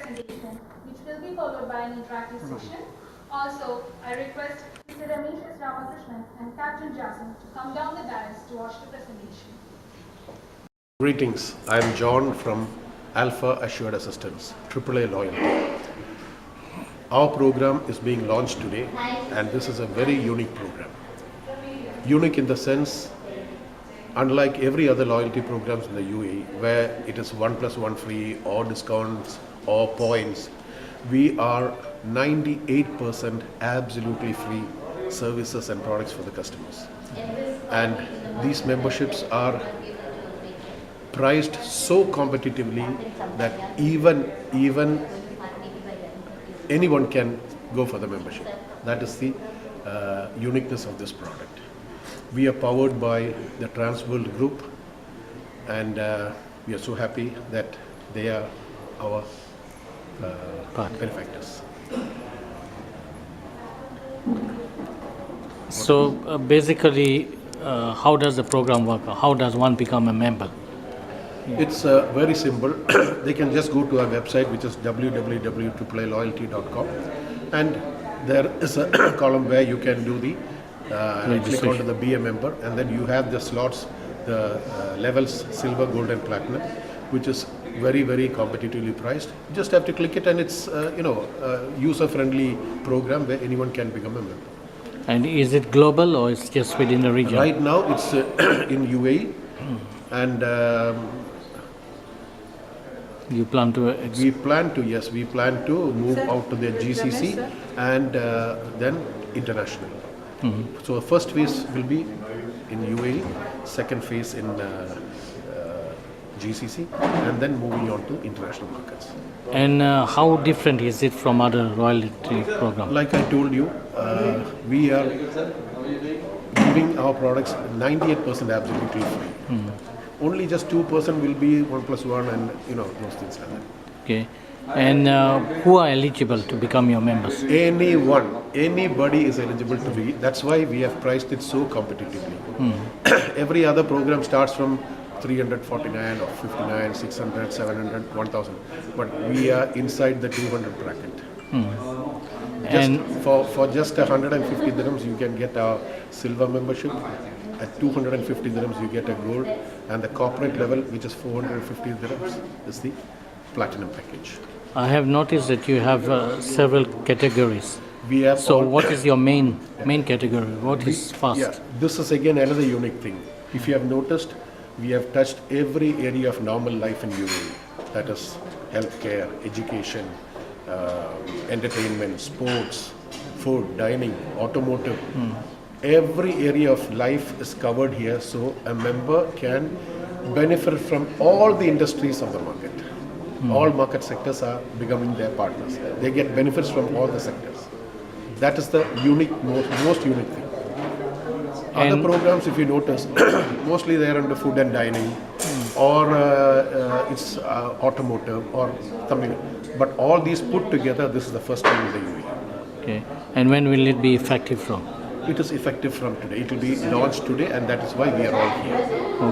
presentation, which will be followed by an interactive session. Also, I request Mr. Ramesh Ramakrishnan and Captain Jason to come down the dais to watch the presentation. Greetings, I am John from Alpha Assured Assistance, AAA Loyalty. Our program is being launched today, and this is a very unique program. Unique in the sense, unlike every other loyalty programs in the UAE, where it is 1+1 free or discounts or points, we are 98% absolutely free services and products for the customers. And these memberships are priced so competitively that even anyone can go for the membership. That is the uniqueness of this product. We are powered by the Transworld Group, and we are so happy that they are our benefactors. So basically, how does the program work? How does one become a member? It's very simple. They can just go to our website, which is www.aaloyalty.com, and there is a column where you can do the click onto the be a member, and then you have the slots, the levels silver, gold, and platinum, which is very, very competitively priced. You just have to click it, and it's user-friendly program where anyone can become a member. And is it global or it's just within the region? Right now, it's in UAE, and you plan to? We plan to move out to the GCC and then international. Mm-hmm. So the first phase will be in UAE, second phase in GCC, and then moving on to international markets. And how different is it from other loyalty programs? Like I told you, we are giving our products 98% absolutely free. Mm-hmm. Only just 2% will be 1+1 and those things like that. Okay. And who are eligible to become your members? Anybody is eligible to be. That's why we have priced it so competitively. Every other program starts from 349 or 59, 600, 700, 1000. But we are inside the 200 bracket. And for just 150 dirhams, you can get our silver membership. At 250 dirhams, you get a gold, and the corporate level, which is 450 dirhams, is the platinum package. I have noticed that you have several categories. We have so what is your main category? What is fast? Yeah, this is again another unique thing. If you have noticed, we have touched every area of normal life in UAE. That is healthcare, education, entertainment, sports, food, dining, automotive. Every area of life is covered here, so a member can benefit from all the industries of the market. All market sectors are becoming their partners. They get benefits from all the sectors. That is the most unique thing. Other programs, if you notice, mostly they are under food and dining, or it's automotive or something. But all these put together, this is the first time in the UAE. Okay. And when will it be effective from? It is effective from today. It will be launched today, and that is why we are all here.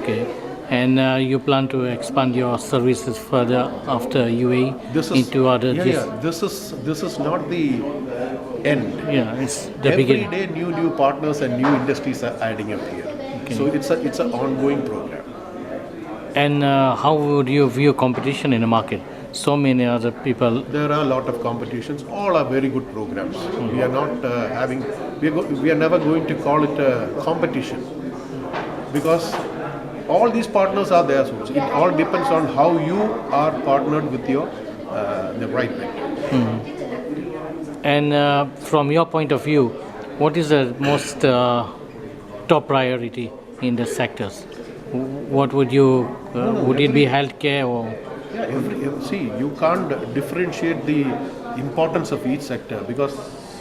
Okay. And you plan to expand your services further after UAE into other? This is not the end. Yeah, it's the beginning. Every day, new partners and new industries are adding up here. Okay. So it's an ongoing program. And how would you view competition in the market? So many other people. There are a lot of competitions. All are very good programs. We are not we are never going to call it a competition, because all these partners are there. So it all depends on how you are partnered with your the right vendor. And from your point of view, what is the most top priority in the sectors? What would you? Would it be healthcare or? Yeah, see, you can't differentiate the importance of each sector, because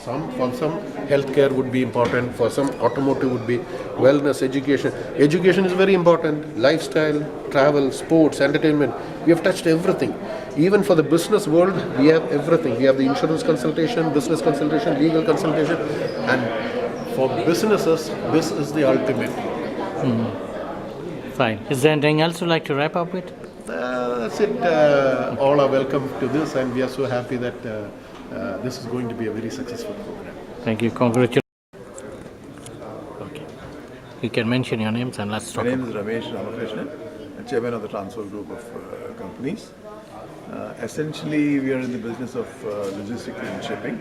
for some healthcare would be important, for some automotive would be wellness, education. Education is very important. Lifestyle, travel, sports, entertainment. We have touched everything. Even for the business world, we have everything. We have the insurance consultation, business consultation, legal consultation, and for businesses, this is the ultimate. Fine. Is there anything else you'd like to wrap up with? That's it. All are welcome to this, and we are so happy that this is going to be a very successful program. Thank you. Congratulations. Okay. You can mention your names and let's My talk. name is Ramesh Ramakrishnan, Chairman of the Transworld Group of companies. Essentially, we are in the business of logistics and shipping.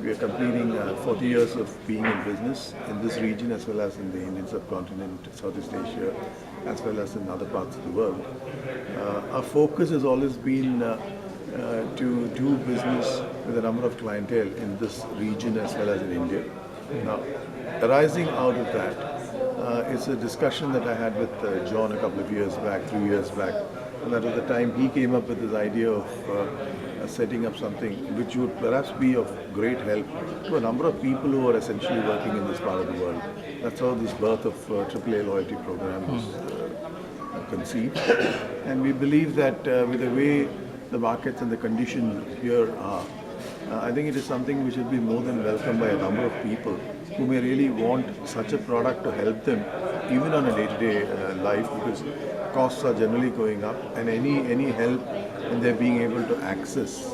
We are completing 40 years of being in business in this region as well as in the Indian subcontinent, Southeast Asia, as well as in other parts of the world. Our focus has always been to do business with a number of clientele in this region as well as in India. Now, arising out of that, it's a discussion that I had with John a couple of years back, 3 years back. And that was the time he came up with this idea of setting up something which would perhaps be of great help to a number of people who are essentially working in this part of the world. That's how this birth of AAA Loyalty Program was conceived. And we believe that with the way the markets and the conditions here are, I think it is something which will be more than welcomed by a number of people who may really want such a product to help them even on a day-to-day life, because costs are generally going up, and any help in their being able to access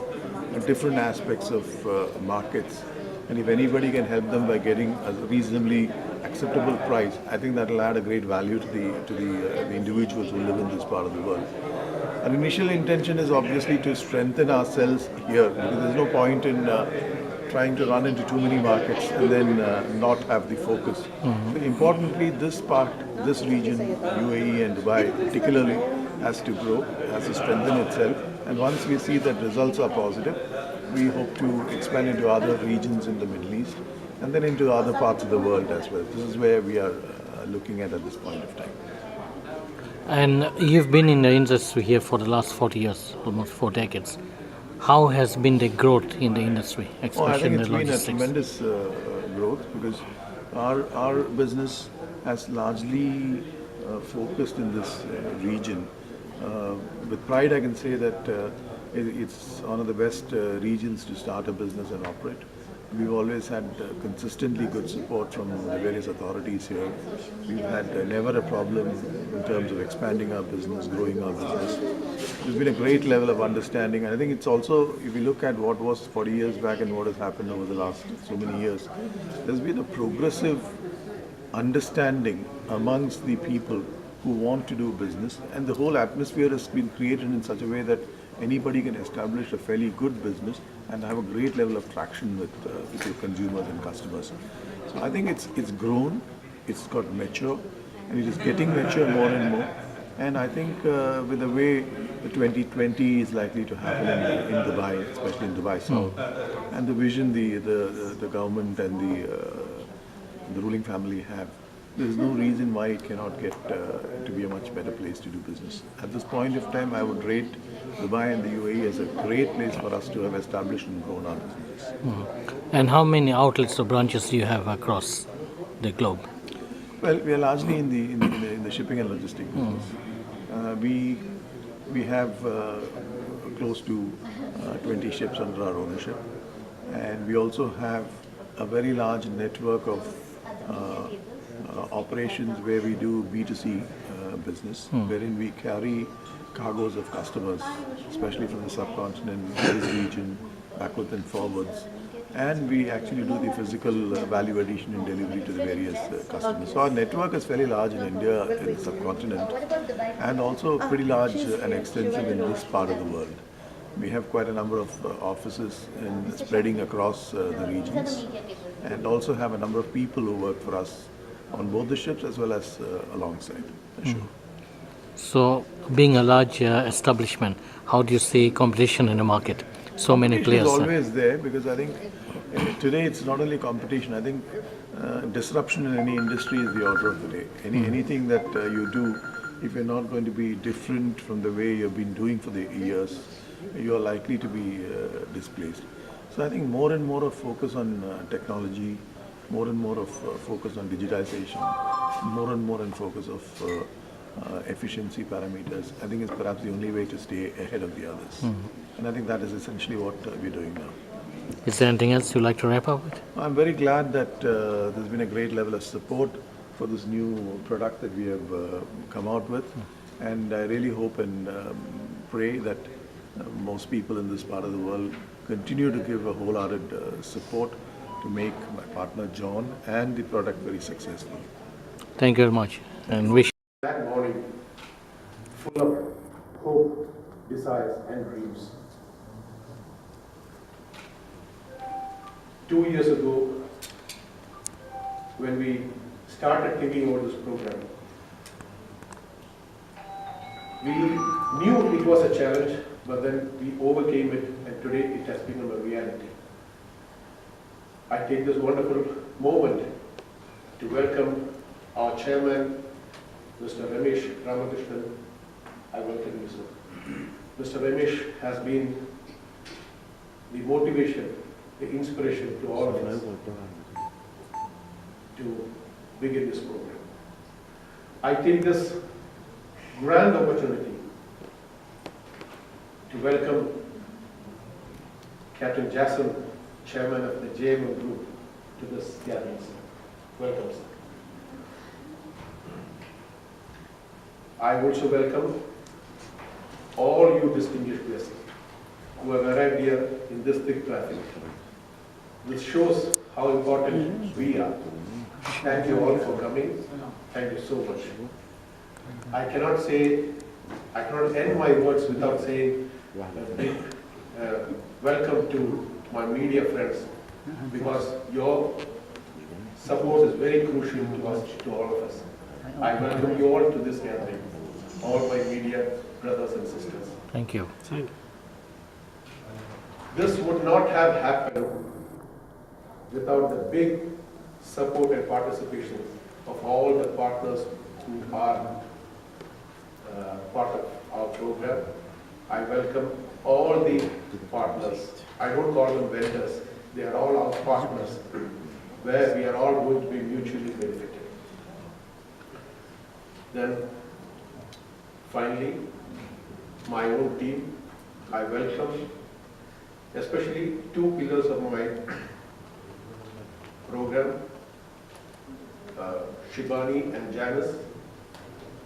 different aspects of markets, and if anybody can help them by getting a reasonably acceptable price, I think that will add a great value to the individuals who live in this part of the world. Our initial intention is obviously to strengthen ourselves here, because there's no point in trying to run into too many markets and then not have the focus. So importantly, this part, this region, UAE and Dubai particularly, has to grow, has to strengthen itself. And once we see that results are positive, we hope to expand into other regions in the Middle East and then into other parts of the world as well. This is where we are looking at this point of time. And you've been in the industry here for the last 40 years, almost 4 decades. How has been the growth in the industry, I especially think in it's the been a logistics? tremendous growth, because our business has largely focused in this region. With pride, I can say that it's one of the best regions to start a business and operate. We've always had consistently good support from the various authorities here. We've had never a problem in terms of expanding our business, growing our business. There's been a great level of understanding. And I think it's also, if you look at what was 40 years back and what has happened over the last so many years, there's been a progressive understanding amongst the people who want to do business. And the whole atmosphere has been created in such a way that anybody can establish a fairly good business and have a great level of traction with your consumers and customers. So I think it's grown, it's got mature, and it is getting mature more and more. And I think with the way the 2020 is likely to happen in Dubai, especially in Dubai South, and the vision the government and the ruling family have, there is no reason why it cannot get to be a much better place to do business. At this point of time, I would rate Dubai and the UAE as a great place for us to have established and grown our business. And how many outlets or branches do you have across the globe? Well, we are largely in the shipping and logistics business. We have close to 20 ships under our ownership, and we also have a very large network of operations where we do B2C business, wherein we carry cargoes of customers, especially from the subcontinent, this region, backwards and forwards. And we actually do the physical value addition and delivery to the various customers. So our network is fairly large in India, in the subcontinent, and also pretty large and extensive in this part of the world. We have quite a number of offices spreading across the regions, and also have a number of people who work for us on both the ships as well as alongside. Sure. So, being a large establishment, how do you see competition in the market? So many players. It's always there, because I think today it's not only competition. I think disruption in any industry is the order of the day. Anything that you do, if you're not going to be different from the way you've been doing for the years, you are likely to be displaced. So I think more and more of focus on technology, more and more of focus on digitization, more and more in focus of efficiency parameters, I think is perhaps the only way to stay ahead of the others. And I think that is essentially what we're doing now. Is there anything else you'd like to wrap up with? I'm very glad that there's been a great level of support for this new product that we have come out with. And I really hope and pray that most people in this part of the world continue to give a wholehearted support to make my partner John and the product very successful. Thank you very much, and wish. That morning, full of hope, desires, and dreams. 2 years ago, when we started thinking about this program, we knew it was a challenge, but then we overcame it, and today it has become a reality. I take this wonderful moment to welcome our chairman, Mr. Ramesh Ramakrishnan. I welcome you, sir. Mr. Ramesh has been the motivation, the inspiration to all of us to begin this program. I take this grand opportunity to welcome Captain Jason, Chairman of the JML Group, to this gathering, sir. Welcome, sir. I also welcome all you distinguished guests who have arrived here in this thick traffic. This shows how important we are. Thank you all for coming. Thank you so much. I cannot end my words without saying a big welcome to my media friends, because your support is very crucial to us, to all of us. I welcome you all to this gathering, all my media brothers and sisters. Thank you. This would not have happened without the big support and participation of all the partners who are part of our program. I welcome all the partners. I don't call them vendors. They are all our partners, where we are all going to be mutually benefited. Then, finally, my own team, I welcome especially two pillars of my program, Shibani and Janice,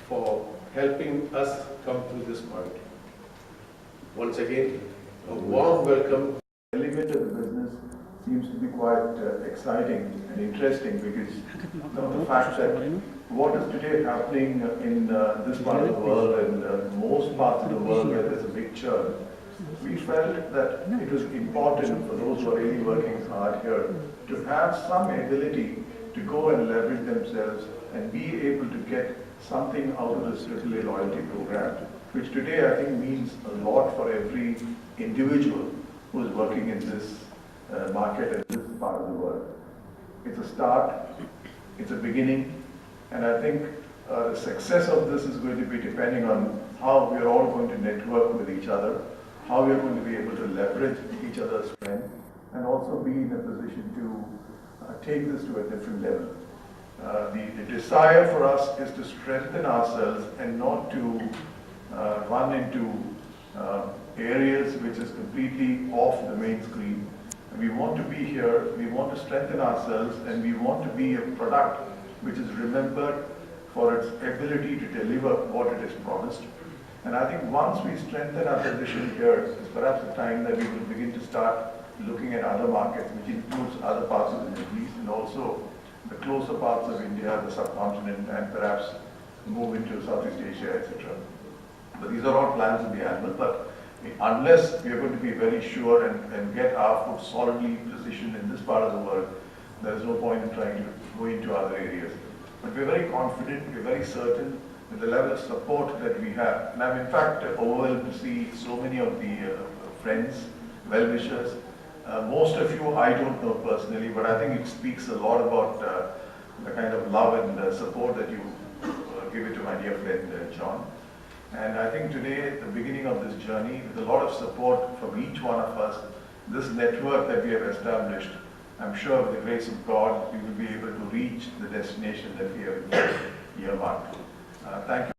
for helping us come to this point. Once again, a warm welcome. The element of the business seems to be quite exciting and interesting, because of the fact that what is today happening in this part of the world and most parts of the world where there's a big churn, we felt that it was important for those who are really working hard here to have some ability to go and leverage themselves and be able to get something out of this AAA loyalty program, which today I think means a lot for every individual who is working in this market in this part of the world. It's a start, it's a beginning, and I think the success of this is going to be depending on how we are all going to network with each other, how we are going to be able to leverage each other's strength, and also be in a position to take this to a different level. The desire for us is to strengthen ourselves and not to run into areas which is completely off the main screen. We want to be here, we want to strengthen ourselves, and we want to be a product which is remembered for its ability to deliver what it is promised. And I think once we strengthen our position here, it's perhaps the time that we will begin to start looking at other markets, which includes other parts of the Middle East and also the closer parts of India, the subcontinent, and perhaps move into Southeast Asia, etc. But these are all plans in the anvil, but unless we are going to be very sure and get our foot solidly positioned in this part of the world, there is no point in trying to go into other areas. But we're very confident, we're very certain with the level of support that we have. And I'm in fact overwhelmed to see so many of the friends, well-wishers. Most of you I don't know personally, but I think it speaks a lot about the kind of love and support that you give it to my dear friend John. And I think today, at the beginning of this journey, with a lot of support from each one of us, this network that we have established, I'm sure with the grace of God, we will be able to reach the destination that we have earmarked. Thank you.